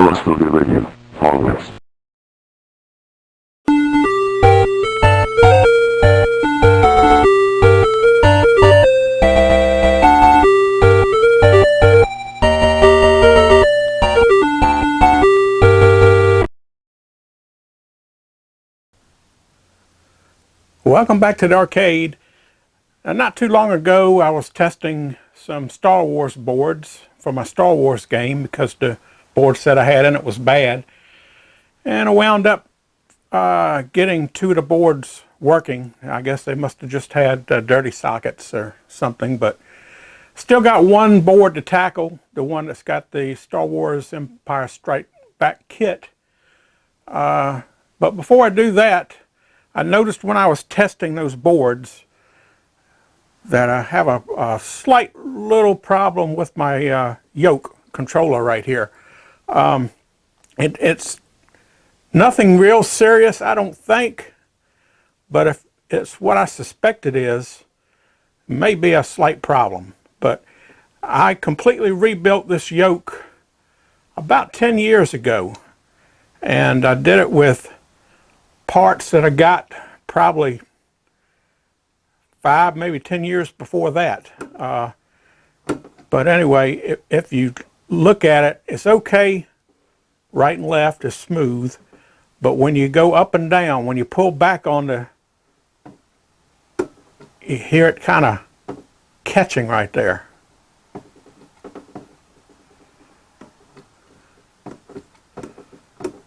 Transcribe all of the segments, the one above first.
Hello, Studio Radio. Always. Welcome back to the arcade. Not too long ago I was testing some Star Wars boards for my Star Wars game because the board set I had in it was bad. And I wound up getting two of the boards working. I guess they must have just had dirty sockets or something, but still got one board to tackle, the one that's got the Star Wars Empire Strike Back kit. But before I do that, I noticed when I was testing those boards that I have a slight little problem with my Yoke controller right here. It's nothing real serious, I don't think, but if it's what I suspect it is, it may be a slight problem. But I completely rebuilt this Yoke about 10 years ago, and I did it with parts that I got probably 5, maybe 10 years before that. But anyway, if you look at it, it's okay. Right and left is smooth. But when you go up and down, when you pull back on the, you hear it kind of catching right there.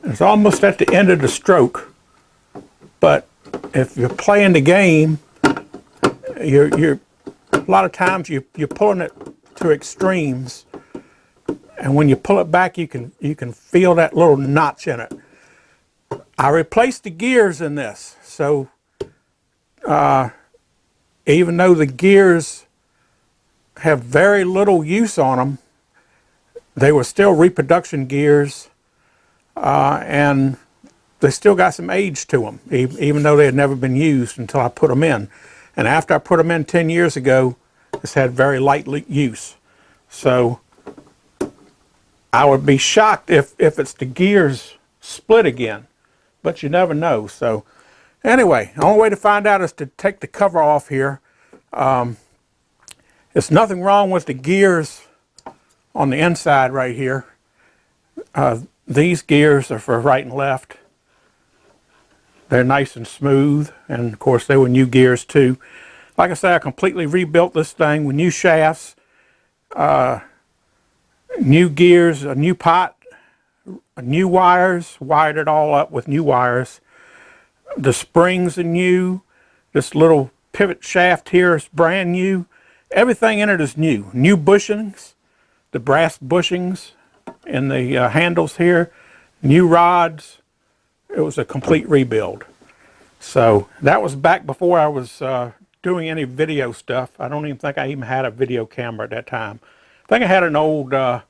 It's almost at the end of the stroke. But if you're playing the game, you're a lot of times you're pulling it to extremes, and when you pull it back, you can feel that little notch in it. I replaced the gears in this, so even though the gears have very little use on them, they were still reproduction gears, and they still got some age to them, even though they had never been used until I put them in. And after I put them in 10 years ago, it's had very light use. So I would be shocked if it's the gears split again, but you never know. So anyway, the only way to find out is to take the cover off here. There's nothing wrong with the gears on the inside right here. These gears are for right and left. They're nice and smooth, and of course they were new gears too. Like I said, I completely rebuilt this thing with new shafts, new gears, a new pot, new wires, wired it all up with new wires. The springs are new. This little pivot shaft here is brand new. Everything in it is new. New bushings, the brass bushings in the handles here, new rods. It was a complete rebuild. So that was back before I was doing any video stuff. I don't even think I even had a video camera at that time. I think I had an old, what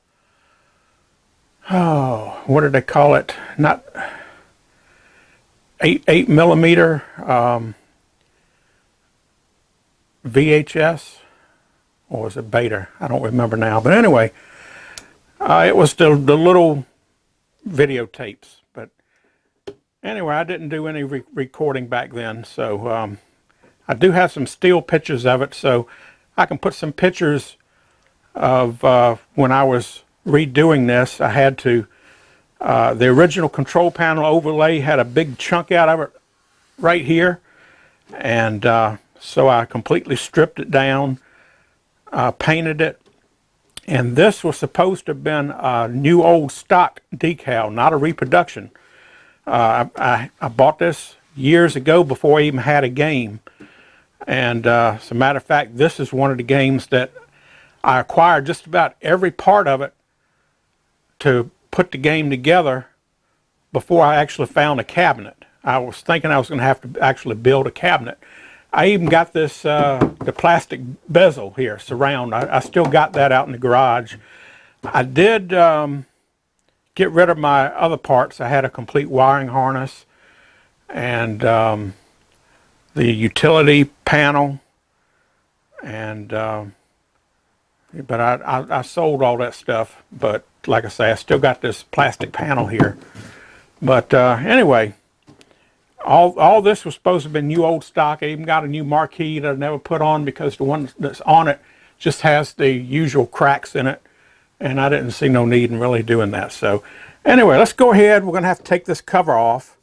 did they call it? Not 8 millimeter VHS, or was it Beta? I don't remember now. But anyway, it was the little videotapes. But anyway, I didn't do any recording back then, so I do have some still pictures of it, so I can put some pictures of when I was redoing this. I had to, the original control panel overlay had a big chunk out of it right here, and so I completely stripped it down, painted it, and this was supposed to have been a new old stock decal, not a reproduction. I bought this years ago before I even had a game, and as a matter of fact, this is one of the games that I acquired just about every part of it to put the game together before I actually found a cabinet. I was thinking I was going to have to actually build a cabinet. I even got this the plastic bezel here, surround. I still got that out in the garage. I did get rid of my other parts. I had a complete wiring harness and the utility panel and but I sold all that stuff. But like I say, I still got this plastic panel here. But anyway, all this was supposed to be new old stock. I even got a new marquee that I never put on because the one that's on it just has the usual cracks in it, and I didn't see no need in really doing that. So anyway, let's go ahead. We're going to have to take this cover off.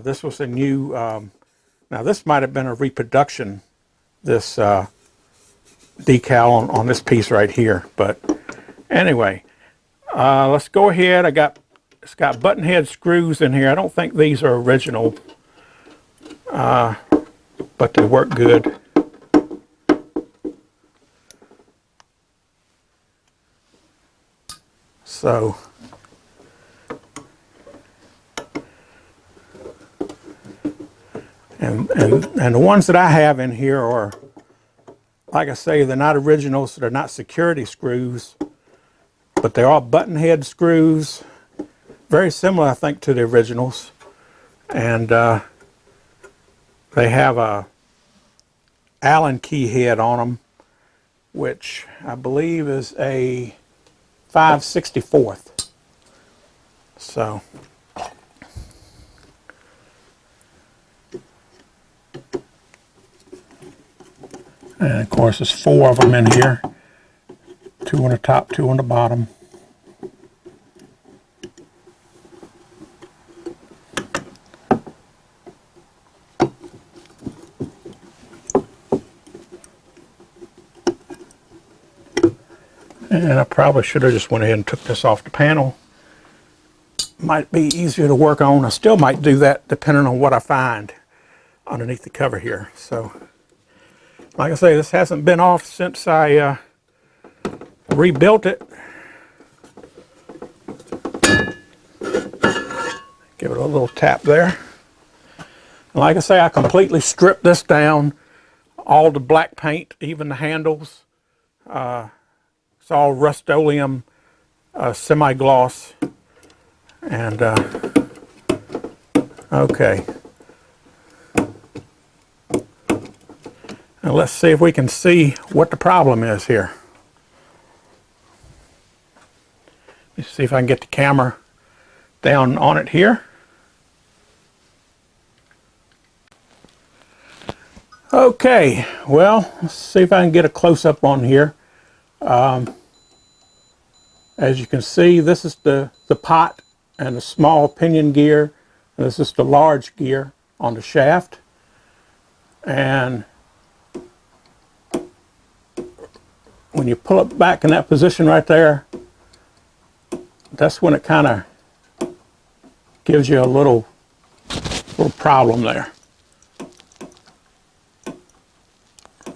This was a new, now this might have been a reproduction, this decal on this piece right here. But anyway, let's go ahead. It's got button head screws in here. I don't think these are original, but they work good. So, and the ones that I have in here are, like I say, they're not originals. They're not security screws, but they're all button head screws. Very similar, I think, to the originals. And they have a Allen key head on them, which I believe is a 5/64. So, and of course there's 4 of them in here. 2 on the top, 2 on the bottom. And I probably should have just went ahead and took this off the panel. Might be easier to work on. I still might do that depending on what I find underneath the cover here. So, like I say, this hasn't been off since I rebuilt it. Give it a little tap there. And like I say, I completely stripped this down. All the black paint, even the handles. It's all Rust-Oleum semi-gloss. And, okay. Now let's see if we can see what the problem is here. Let's see if I can get the camera down on it here. Okay, well, let's see if I can get a close-up on here. As you can see, this is the pot and the small pinion gear, and this is the large gear on the shaft. And when you pull it back in that position right there, that's when it kind of gives you a little problem there.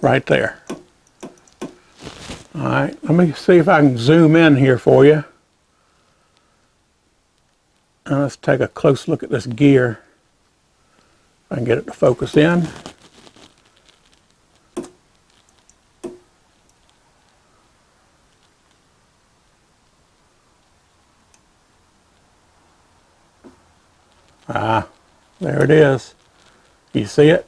Right there. All right, let me see if I can zoom in here for you. And let's take a close look at this gear. If I can get it to focus in. Ah, there it is. You see it?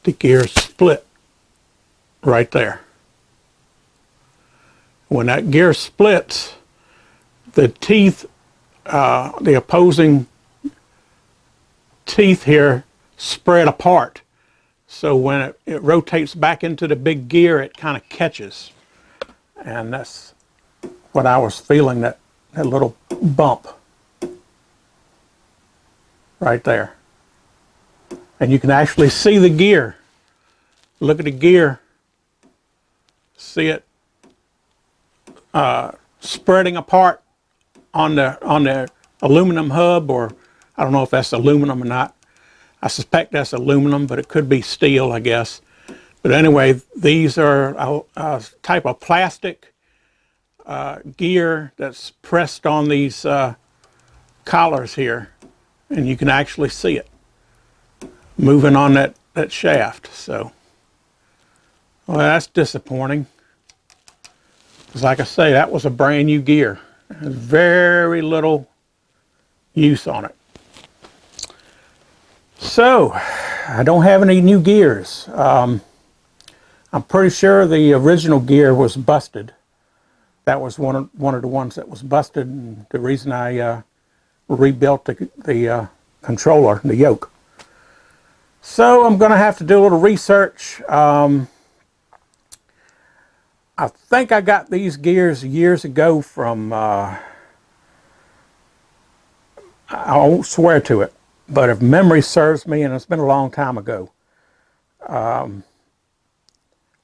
The gear split right there. When that gear splits, the teeth, the opposing teeth here spread apart. So when it rotates back into the big gear, it kind of catches. And that's what I was feeling, that little bump right there. And you can actually see the gear. Look at the gear. See it spreading apart on the aluminum hub, or I don't know if that's aluminum or not. I suspect that's aluminum, but it could be steel, I guess. But anyway, these are a type of plastic gear that's pressed on these collars here, and you can actually see it moving on that shaft. So, well, that's disappointing. Because like I say, that was a brand new gear. There's very little use on it. So, I don't have any new gears. I'm pretty sure the original gear was busted. That was one of the ones that was busted, and the reason I rebuilt the controller, the yoke. So I'm going to have to do a little research. I think I got these gears years ago from, I won't swear to it, but if memory serves me, and it's been a long time ago,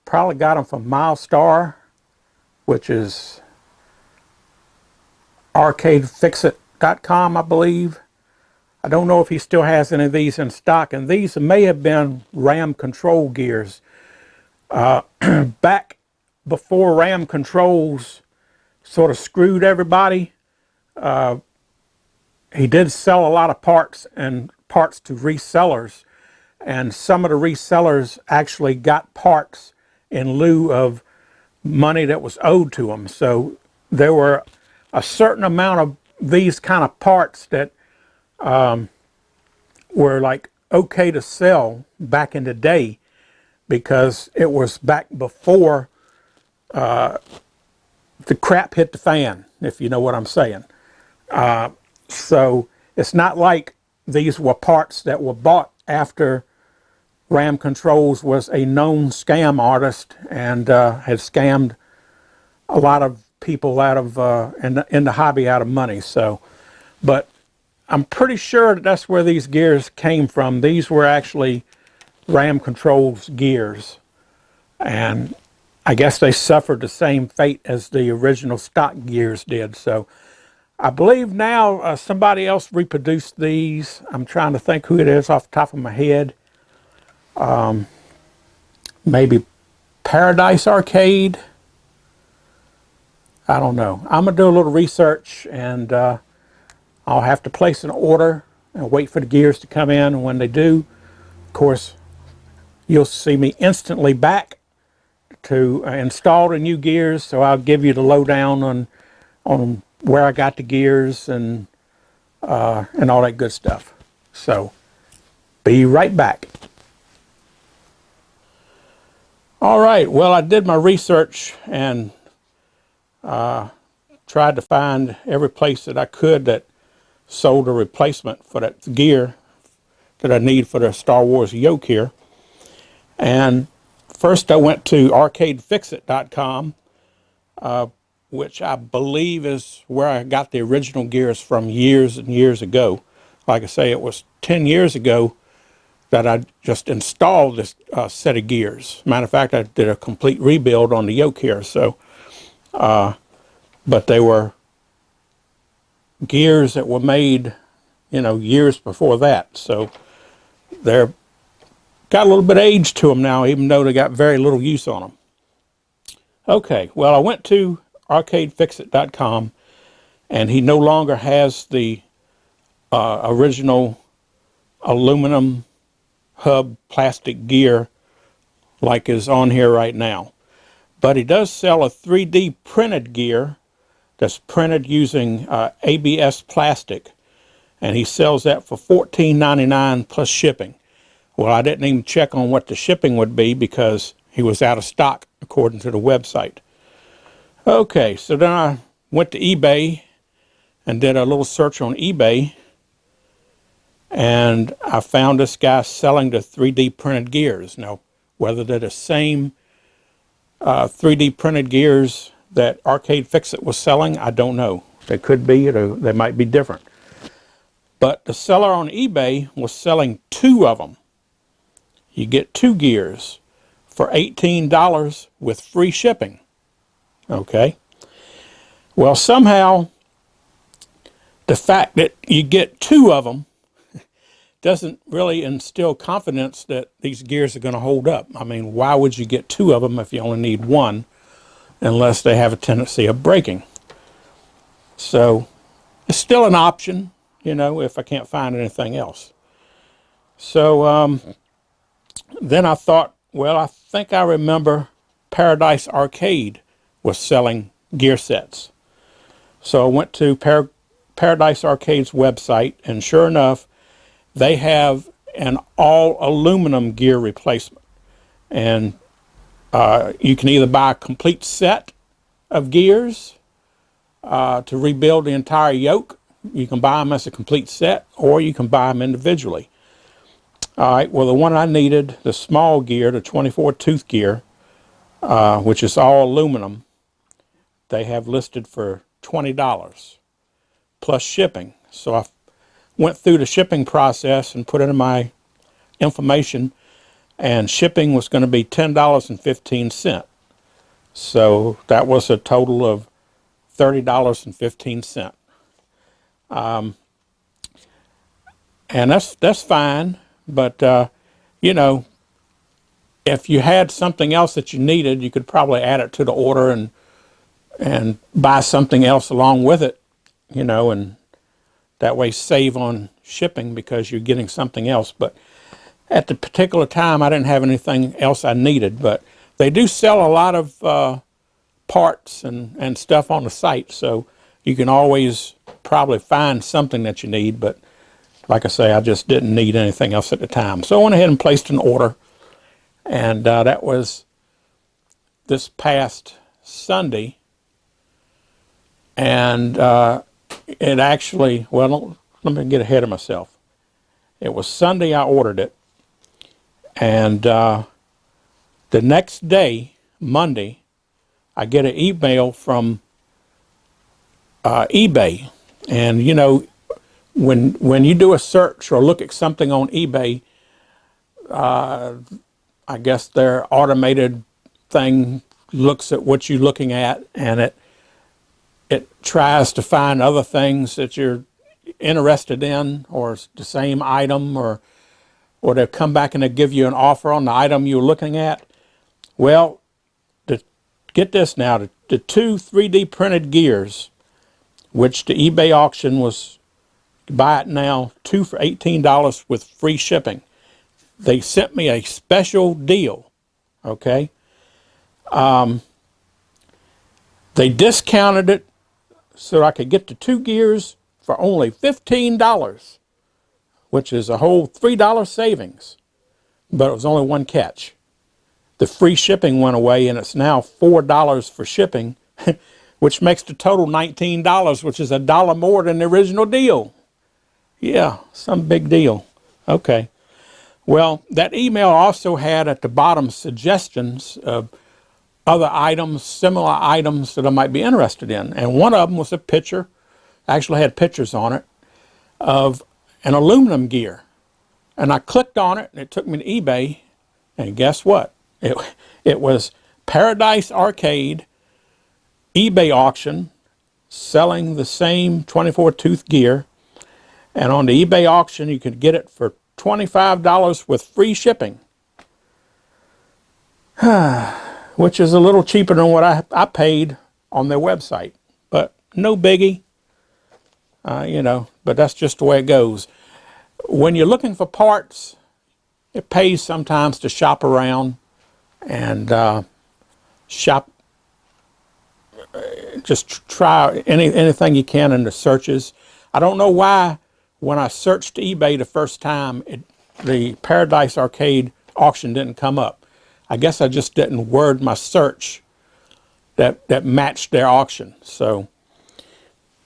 probably got them from Milestar, which is arcadefixit.com, I believe. I don't know if he still has any of these in stock, and these may have been RAM control gears. Back before RAM controls sort of screwed everybody, he did sell a lot of parts to resellers, and some of the resellers actually got parts in lieu of money that was owed to them. So there were a certain amount of these kind of parts that were like okay to sell back in the day, because it was back before the crap hit the fan, if you know what I'm saying. So it's not like these were parts that were bought after RAM Controls was a known scam artist and had scammed a lot of people out of in the hobby out of money. So, but I'm pretty sure that's where these gears came from. These were actually RAM Controls gears, and I guess they suffered the same fate as the original stock gears did. So I believe now somebody else reproduced these. I'm trying to think who it is off the top of my head. Maybe Paradise Arcade. I don't know. I'm going to do a little research, and I'll have to place an order and wait for the gears to come in. And when they do, of course, you'll see me instantly back to install the new gears. So I'll give you the lowdown on where I got the gears and all that good stuff. So be right back. All right, well, I did my research and tried to find every place that I could that sold a replacement for that gear that I need for the Star Wars yoke here. And first I went to arcadefixit.com, which I believe is where I got the original gears from years and years ago. Like I say, it was 10 years ago that I just installed this set of gears. Matter of fact, I did a complete rebuild on the yoke here. So, but they were gears that were made, you know, years before that. So they're got a little bit of age to them now, even though they got very little use on them. Okay, well, I went to arcadefixit.com, and he no longer has the original aluminum hub plastic gear like is on here right now. But he does sell a 3D printed gear that's printed using ABS plastic, and he sells that for $14.99 plus shipping. Well, I didn't even check on what the shipping would be because he was out of stock according to the website. Okay, so then I went to eBay and did a little search on eBay, and I found this guy selling the 3D printed gears. Now, whether they're the same 3D printed gears that Arcade Fix-It was selling, I don't know. They could be, or they might be different. But the seller on eBay was selling 2 of them. You get 2 gears for $18 with free shipping. Okay. Well, somehow the fact that you get 2 of them doesn't really instill confidence that these gears are going to hold up. I mean, why would you get 2 of them if you only need 1, unless they have a tendency of breaking? So it's still an option, you know, if I can't find anything else. So then I thought, well, I think I remember Paradise Arcade was selling gear sets. So I went to Paradise Arcade's website, and sure enough, they have an all aluminum gear replacement. And you can either buy a complete set of gears to rebuild the entire yoke. You can buy them as a complete set, or you can buy them individually. All right, well, the one I needed, the small gear, the 24 tooth gear, which is all aluminum, they have listed for $20 plus shipping. So I went through the shipping process and put in my information, and shipping was going to be $10.15. So that was a total of $30.15. And that's fine, but you know, if you had something else that you needed, you could probably add it to the order and buy something else along with it, you know, and that way save on shipping because you're getting something else. But at the particular time, I didn't have anything else I needed. But they do sell a lot of parts and stuff on the site, so you can always probably find something that you need. But like I say, I just didn't need anything else at the time. So I went ahead and placed an order, and that was this past Sunday. And it actually, well, let me get ahead of myself. It was Sunday I ordered it, and the next day, Monday, I get an email from eBay. And you know, when you do a search or look at something on eBay, I guess their automated thing looks at what you're looking at, and it tries to find other things that you're interested in, or the same item, or they'll come back and they'll give you an offer on the item you're looking at. Well, get this now, the two 3D printed gears, which the eBay auction was, buy it now, 2 for $18 with free shipping. They sent me a special deal, okay? They discounted it so I could get the 2 gears for only $15, which is a whole $3 savings. But it was only one catch. The free shipping went away, and it's now $4 for shipping, which makes the total $19, which is $1 more than the original deal. Yeah, some big deal. Okay. Well, that email also had at the bottom suggestions of other items, similar items that I might be interested in. And one of them was a picture, actually had pictures on it, of an aluminum gear. And I clicked on it, and it took me to eBay, and guess what? It was Paradise Arcade eBay auction selling the same 24 tooth gear. And on the eBay auction, you could get it for $25 with free shipping, which is a little cheaper than what I paid on their website. But no biggie, you know, but that's just the way it goes. When you're looking for parts, it pays sometimes to shop around and shop, just try anything you can in the searches. I don't know why when I searched eBay the first time, the Paradise Arcade auction didn't come up. I guess I just didn't word my search that matched their auction. So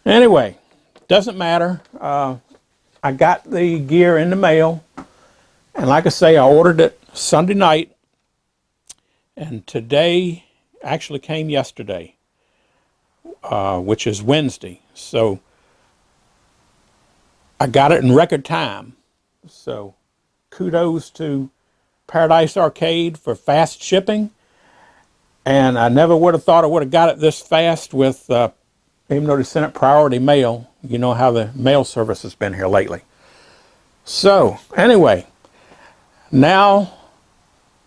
anyway, doesn't matter. I got the gear in the mail, and like I say, I ordered it Sunday night, and today actually came yesterday, which is Wednesday. So I got it in record time. So kudos to Paradise Arcade for fast shipping. And I never would have thought I would have got it this fast with, even though they sent it priority mail. You know how the mail service has been here lately. So anyway, now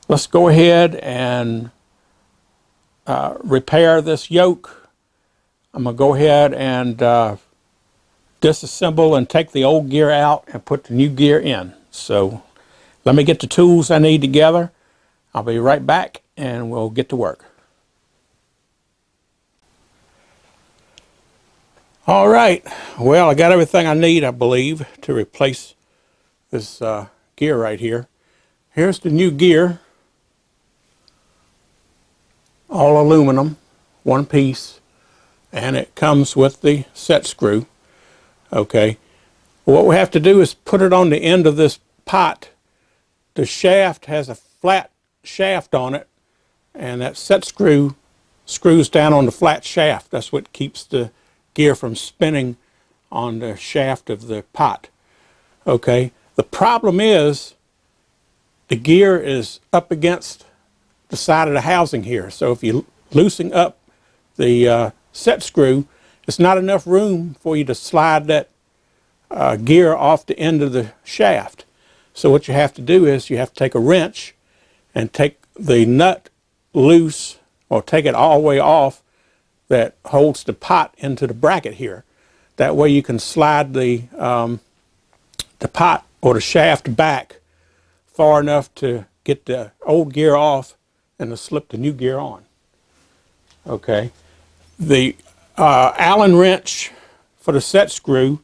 let's go ahead and repair this yoke. I'm going to go ahead and disassemble and take the old gear out and put the new gear in. So let me get the tools I need together. I'll be right back and we'll get to work. All right, well, I got everything I need, I believe, to replace this gear right here. Here's the new gear, all aluminum, one piece, and it comes with the set screw. Okay, what we have to do is put it on the end of this pot. The shaft has a flat shaft on it, and that set screw screws down on the flat shaft. That's what keeps the gear from spinning on the shaft of the pot. Okay, the problem is the gear is up against the side of the housing here. So if you loosen up the set screw, it's not enough room for you to slide that gear off the end of the shaft. So what you have to do is you have to take a wrench and take the nut loose, or take it all the way off, that holds the pot into the bracket here. That way you can slide the pot or the shaft back far enough to get the old gear off and to slip the new gear on. Okay, the Allen wrench for the set screw,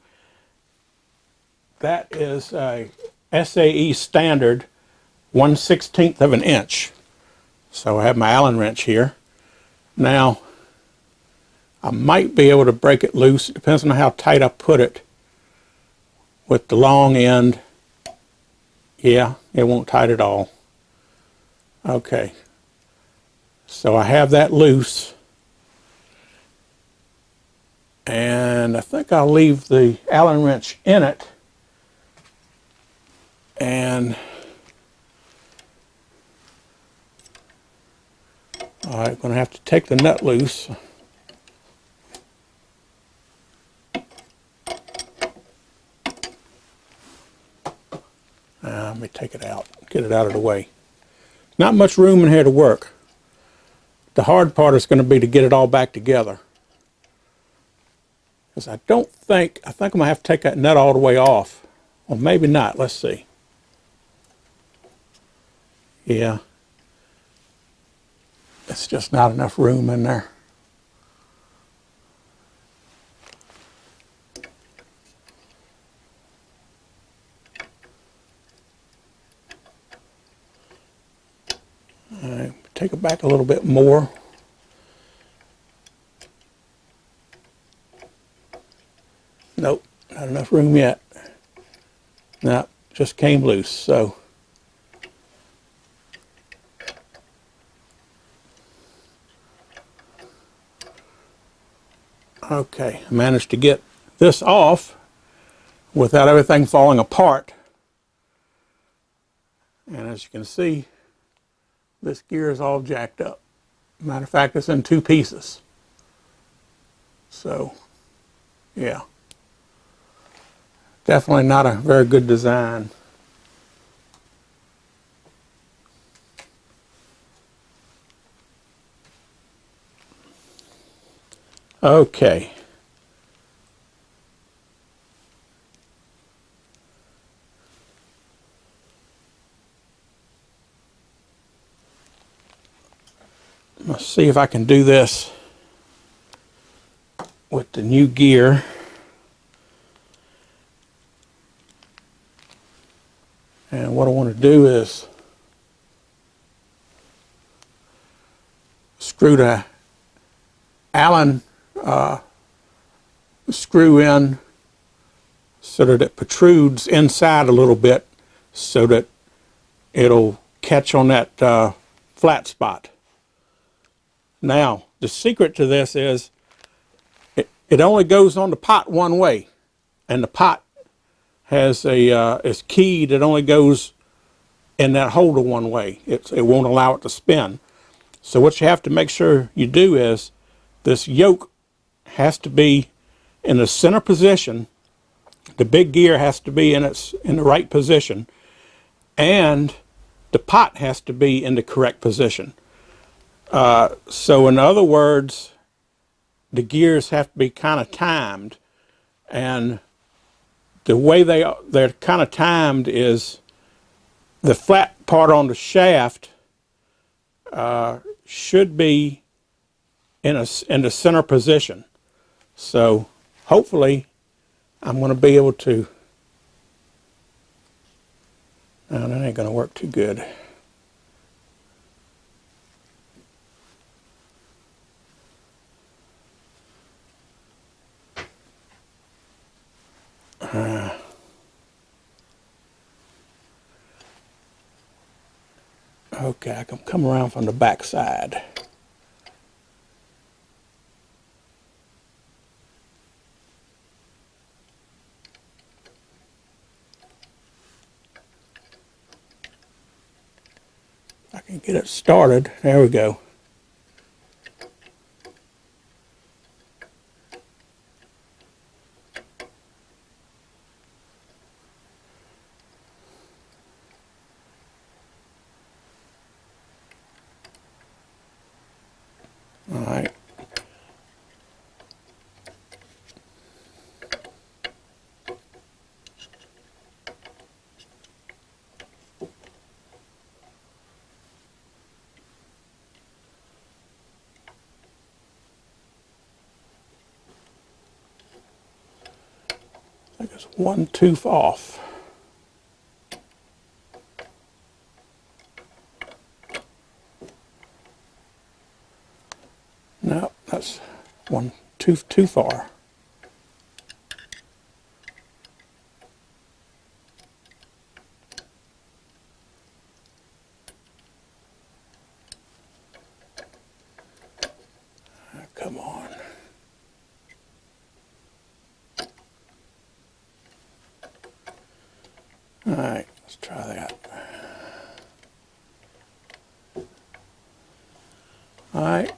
that is a SAE standard 1/16 of an inch. So I have my Allen wrench here. Now, I might be able to break it loose. It depends on how tight I put it with the long end. Yeah, it won't tight at all. Okay, so I have that loose, and I think I'll leave the Allen wrench in it, and all right, I'm going to have to take the nut loose. Let me take it out, get it out of the way. Not much room in here to work. The hard part is going to be to get it all back together. Because I think I'm going to have to take that nut all the way off. Or maybe not, let's see. Yeah. It's just not enough room in there. All right, take it back a little bit more. Nope, not enough room yet. Nope, just came loose, so. Okay, I managed to get this off without everything falling apart. And as you can see, this gear is all jacked up. Matter of fact, it's in two pieces. So, yeah. Definitely not a very good design. Okay. Let's see if I can do this with the new gear. And what I want to do is screw the Allen screw in so that it protrudes inside a little bit so that it'll catch on that flat spot. Now, the secret to this is it only goes on the pot one way, and the pot has is keyed. It only goes in that holder one way. It won't allow it to spin. So what you have to make sure you do is this yoke has to be in the center position. The big gear has to be in the right position, and the pot has to be in the correct position. So in other words, the gears have to be kind of timed, and the way they're kind of timed is the flat part on the shaft should be in the center position. So hopefully I'm going to be able to Now that ain't gonna work too good. Okay, I can come around from the back side. I can get it started. There we go. All right. I think it's one tooth off. No, that's one tooth too far. Come on. All right, let's try that. All right.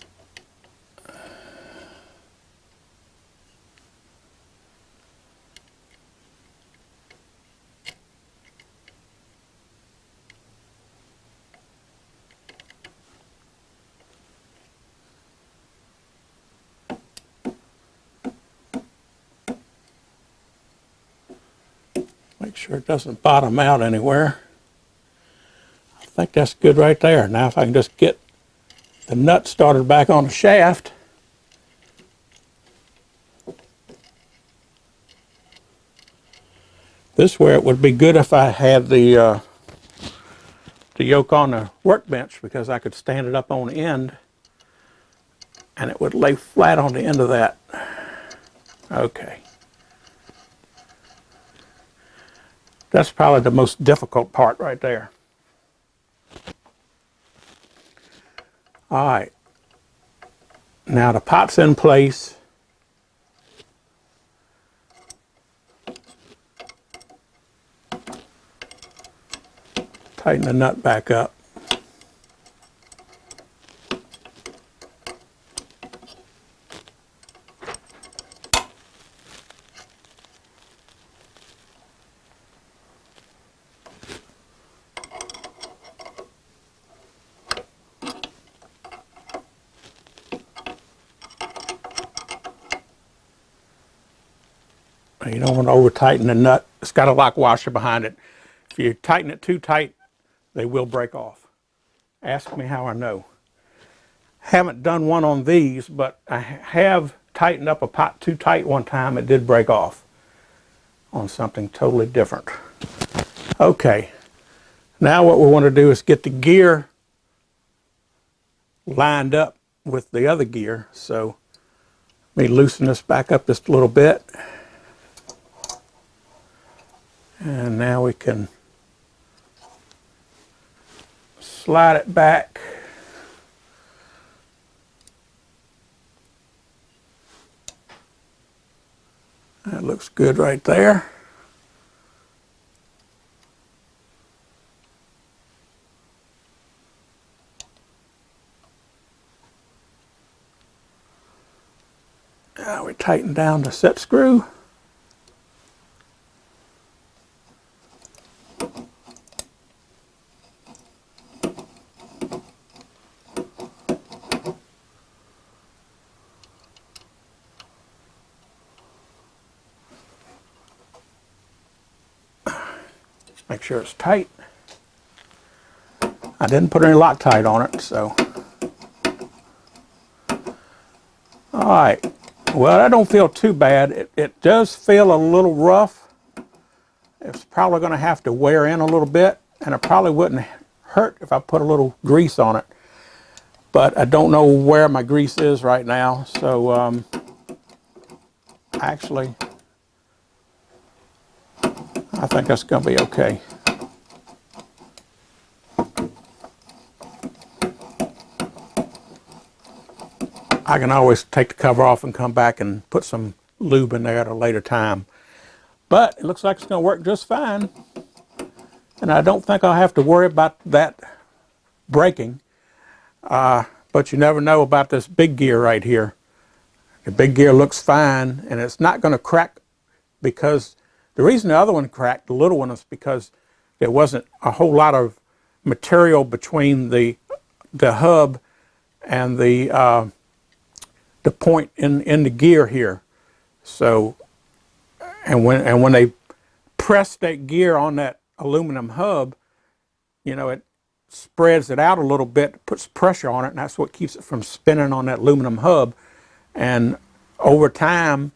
Make sure it doesn't bottom out anywhere. I think that's good right there. Now if I can just get the nut started back on the shaft. This where it would be good if I had the yoke on the workbench, because I could stand it up on the end and it would lay flat on the end of that. Okay. That's probably the most difficult part right there. All right. Now the pot's in place. Tighten the nut back up. You don't want to over tighten the nut. It's got a lock washer behind it. If you tighten it too tight, they will break off. Ask me how I know. Haven't done one on these, but I have tightened up a pot too tight one time. It did break off on something totally different. Okay, now what we want to do is get the gear lined up with the other gear. So let me loosen this back up just a little bit. And now we can slide it back. That looks good right there. Now we tighten down the set screw. Make sure it's tight. I didn't put any Loctite on it, so. All right. Well, that don't feel too bad. It does feel a little rough. It's probably going to have to wear in a little bit, and it probably wouldn't hurt if I put a little grease on it. But I don't know where my grease is right now, so actually, I think that's going to be okay. I can always take the cover off and come back and put some lube in there at a later time. But it looks like it's going to work just fine. And I don't think I'll have to worry about that breaking. But you never know about this big gear right here. The big gear looks fine, and it's not going to crack, because the reason the other one cracked, the little one, is because there wasn't a whole lot of material between the hub and the point in the gear here. So, and when they press that gear on that aluminum hub, you know, it spreads it out a little bit, puts pressure on it, and that's what keeps it from spinning on that aluminum hub. And over time,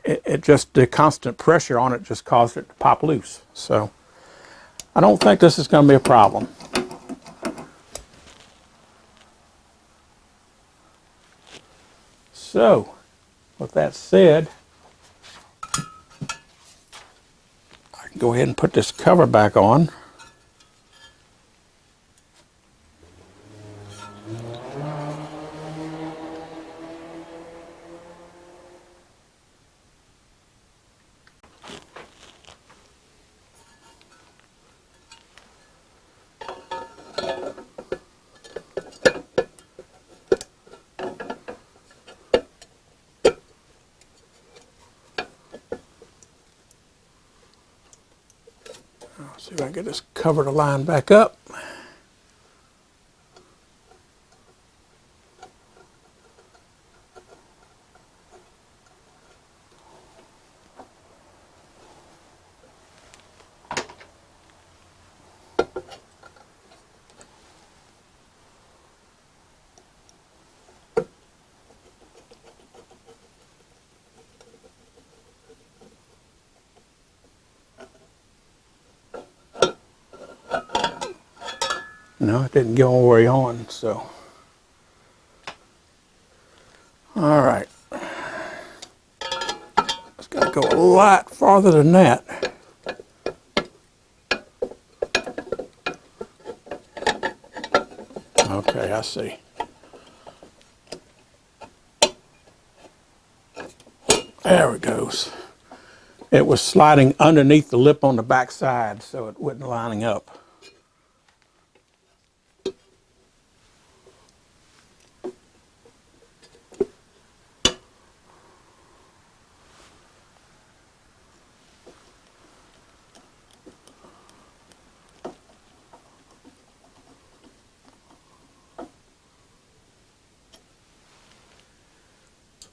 it just, the constant pressure on it just caused it to pop loose. So I don't think this is going to be a problem. So with that said, I can go ahead and put this cover back on. See if I can get this cover to line back up. No, it didn't go all the way on, so. All right. It's got to go a lot farther than that. Okay, I see. There it goes. It was sliding underneath the lip on the back side, so it wasn't lining up.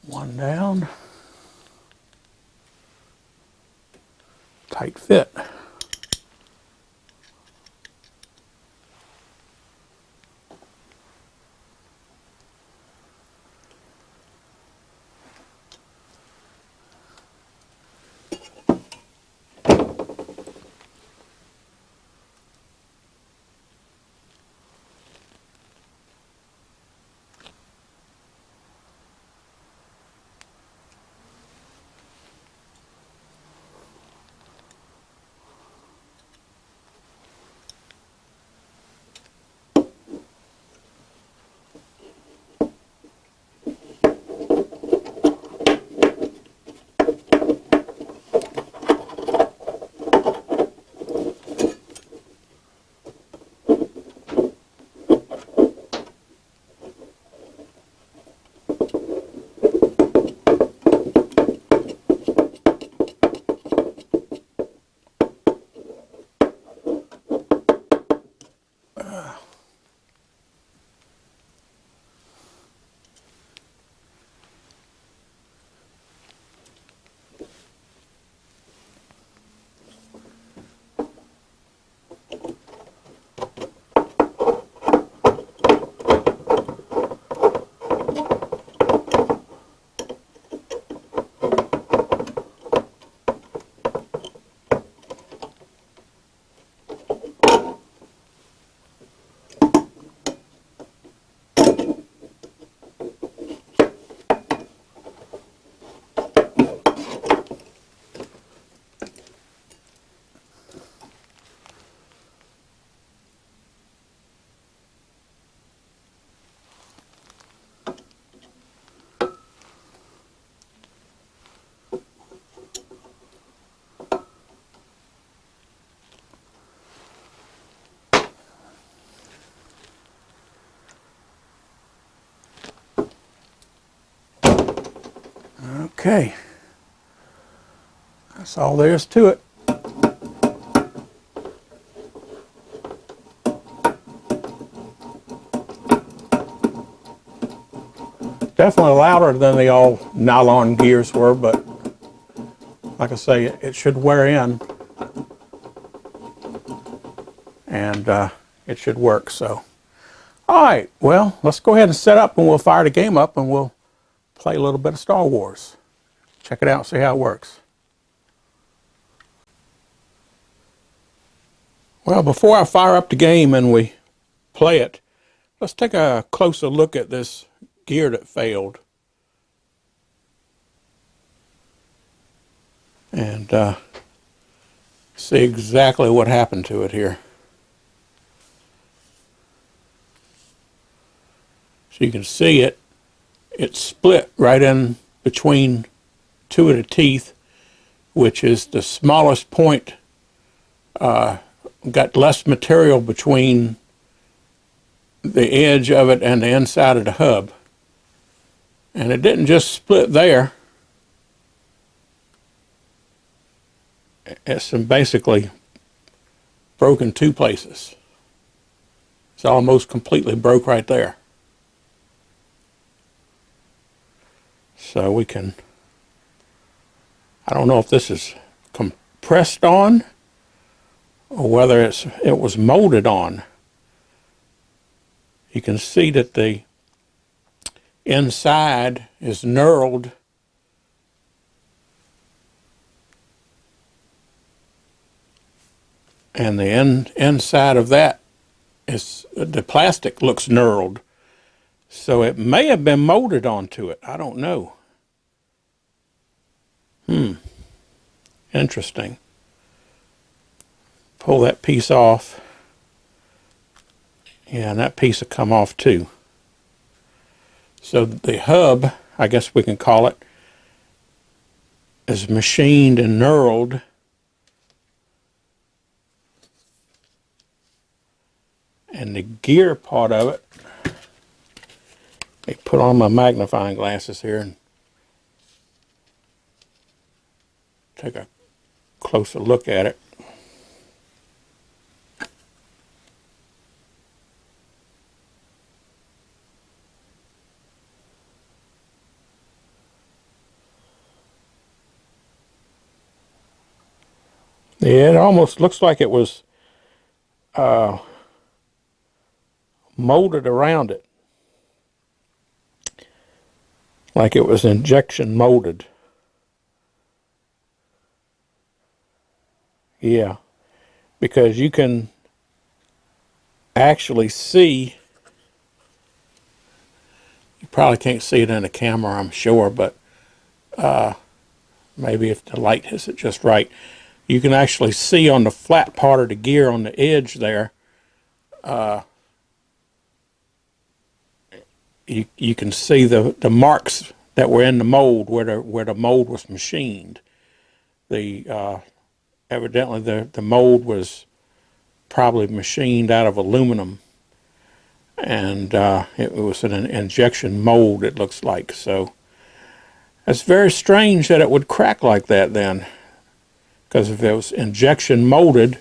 One down. Tight fit. Okay. That's all there is to it. Definitely louder than the old nylon gears were, but like I say, it should wear in, and it should work. So, all right, well, let's go ahead and set up, and we'll fire the game up, and we'll play a little bit of Star Wars. Check it out and see how it works. Well, before I fire up the game and we play it, let's take a closer look at this gear that failed. And see exactly what happened to it here. So you can see it split right in between two of the teeth, which is the smallest point. Got less material between the edge of it and the inside of the hub. And it didn't just split there. It's basically broken two places. It's almost completely broke right there. So we can, I don't know if this is compressed on or whether it was molded on. You can see that the inside is knurled, and the inside of that is, the plastic looks knurled. So it may have been molded onto it. I don't know. Interesting. Pull that piece off. Yeah, and that piece will come off too. So the hub, I guess we can call it, is machined and knurled. And the gear part of it, let me put on my magnifying glasses here and take a closer look at it. Yeah, it almost looks like it was molded around it. Like it was injection molded. Yeah, because you can actually see, you probably can't see it in the camera, I'm sure, but maybe if the light hits it just right, you can actually see on the flat part of the gear on the edge there, you can see the marks that were in the mold where the mold was machined. Evidently the mold was probably machined out of aluminum, and it was an injection mold, it looks like. So it's very strange that it would crack like that then, because if it was injection molded,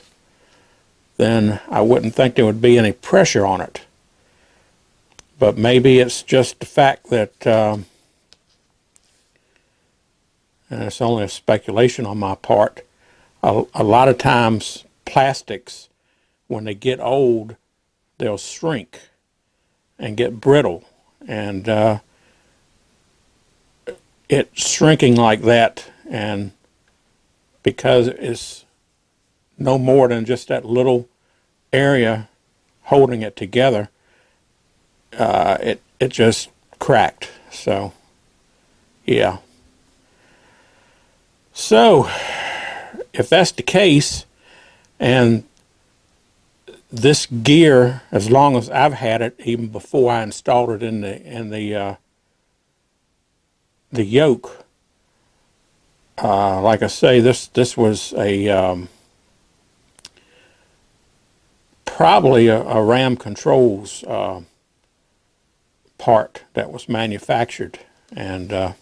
then I wouldn't think there would be any pressure on it. But maybe it's just the fact that, and it's only a speculation on my part, a lot of times plastics, when they get old, they'll shrink and get brittle. And it's shrinking like that, and because it's no more than just that little area holding it together, it just cracked. So yeah, so if that's the case, and this gear, as long as I've had it, even before I installed it in the yoke, like I say, this was a probably a RAM controls part that was manufactured, and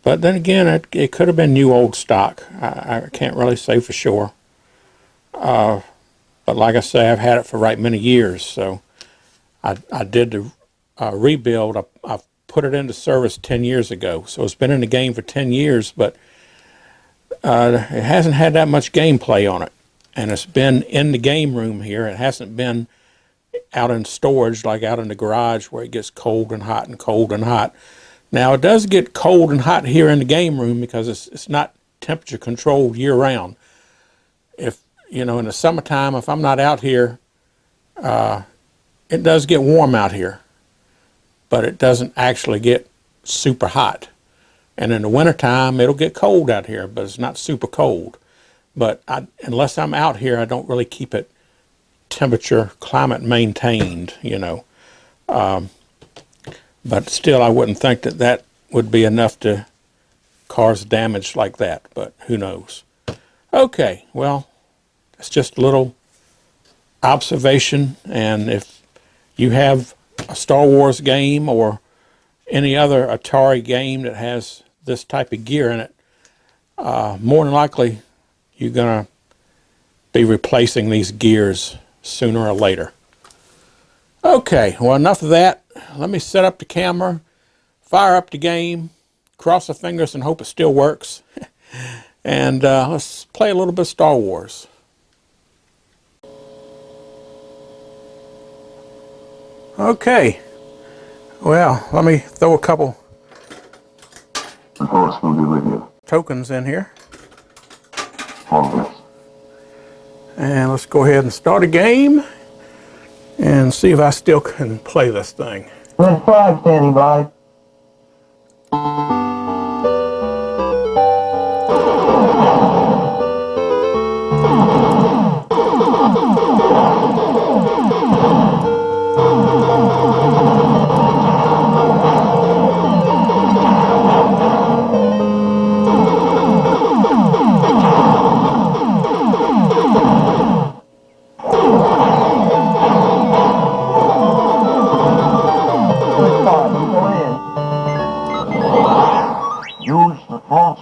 But then again, it could have been new old stock. I can't really say for sure. But like I say, I've had it for right many years. So I did the rebuild. I put it into service 10 years ago. So it's been in the game for 10 years, but it hasn't had that much gameplay on it. And it's been in the game room here. It hasn't been out in storage, like out in the garage where it gets cold and hot and cold and hot. Now, it does get cold and hot here in the game room because it's not temperature controlled year round. If, you know, in the summertime, if I'm not out here, it does get warm out here, but it doesn't actually get super hot. And in the wintertime, it'll get cold out here, but it's not super cold. But unless I'm out here, I don't really keep it temperature, climate maintained, you know. But still, I wouldn't think that would be enough to cause damage like that, but who knows. Okay, well, it's just a little observation, and if you have a Star Wars game or any other Atari game that has this type of gear in it, more than likely you're going to be replacing these gears sooner or later. Okay, well, enough of that. Let me set up the camera, fire up the game, cross the fingers and hope it still works. And let's play a little bit of Star Wars. Okay, well, let me throw a couple The Force will be with you. tokens in here. Always. And let's go ahead and start a game and see if I still can play this thing. Red 5 standing by. Red 5, I'm going in. Use the Force.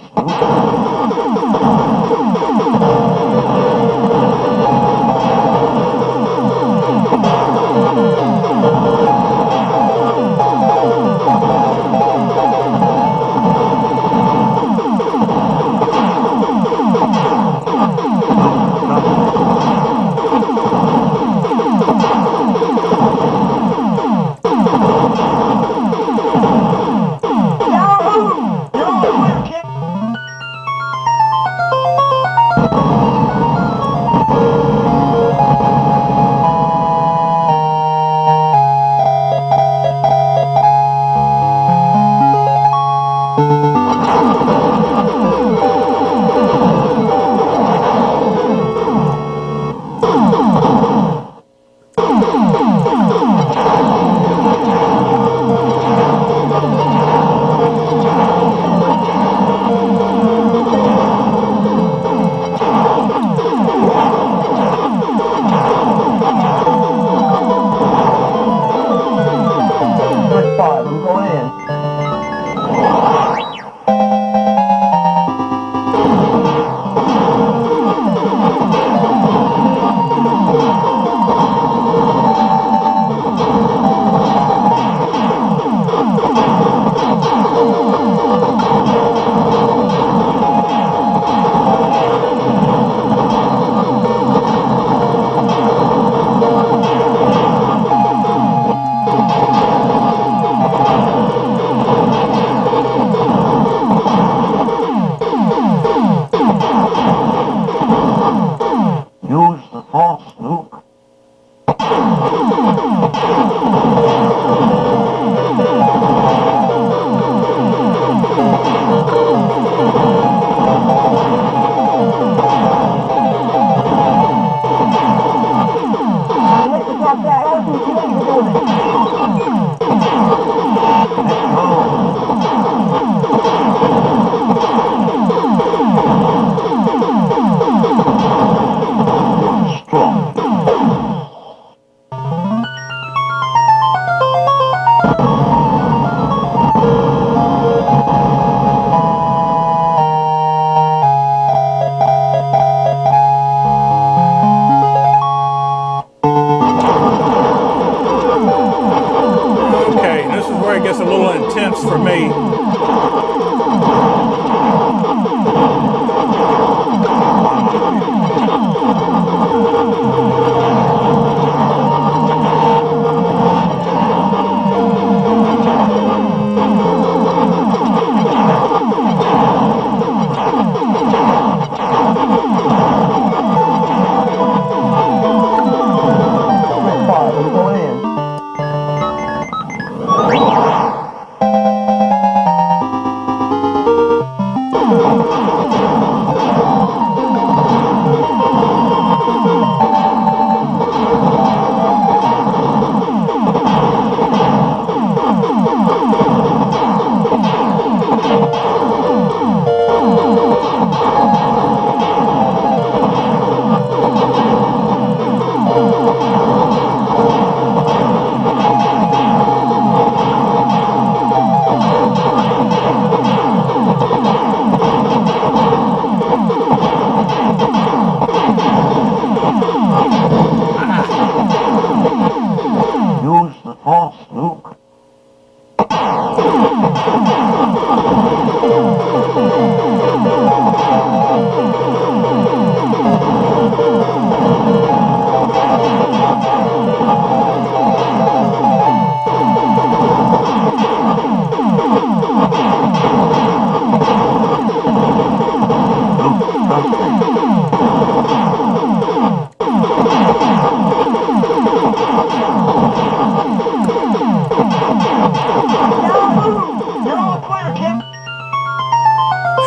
Red 5, I'm going in. a little intense for me. Use the force, Luke.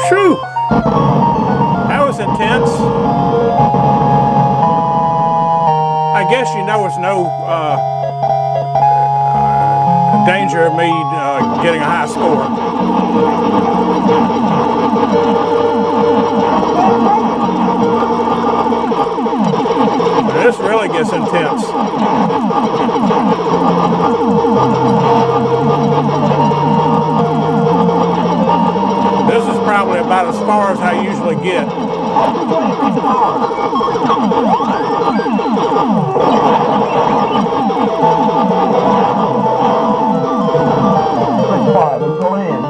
Phew! That was intense. I guess you know there's no danger of me getting a high score. This really gets intense. This is probably about as far as I usually get. Go in.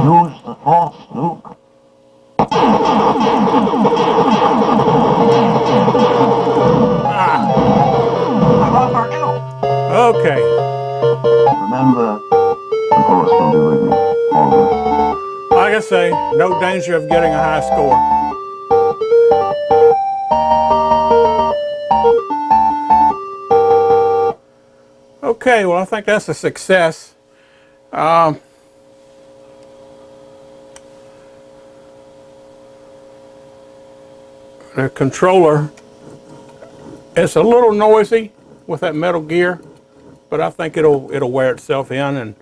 Use the force, Luke. Okay. Remember, the force will be with you always. Like I say, no danger of getting a high score. Okay, well, I think that's a success. The controller, it's a little noisy with that metal gear, but I think it'll wear itself in. And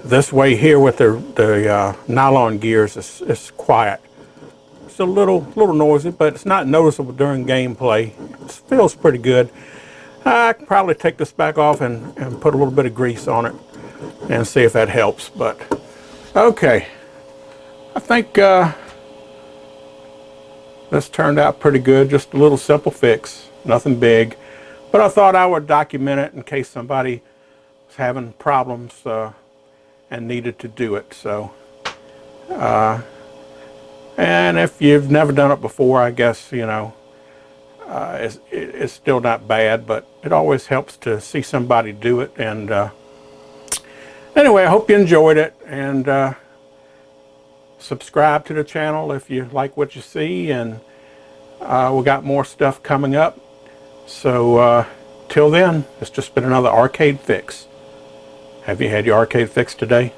this way here with the nylon gears, it's quiet. It's a little noisy, but it's not noticeable during gameplay. It feels pretty good. I could probably take this back off and put a little bit of grease on it and see if that helps. But okay, I think this turned out pretty good. Just a little simple fix, nothing big. But I thought I would document it in case somebody was having problems and needed to do it. So, and if you've never done it before, I guess, you know, it's still not bad, but it always helps to see somebody do it. And anyway, I hope you enjoyed it, and subscribe to the channel if you like what you see, and we got more stuff coming up. So till then, it's just been another arcade fix. Have you had your arcade fix today?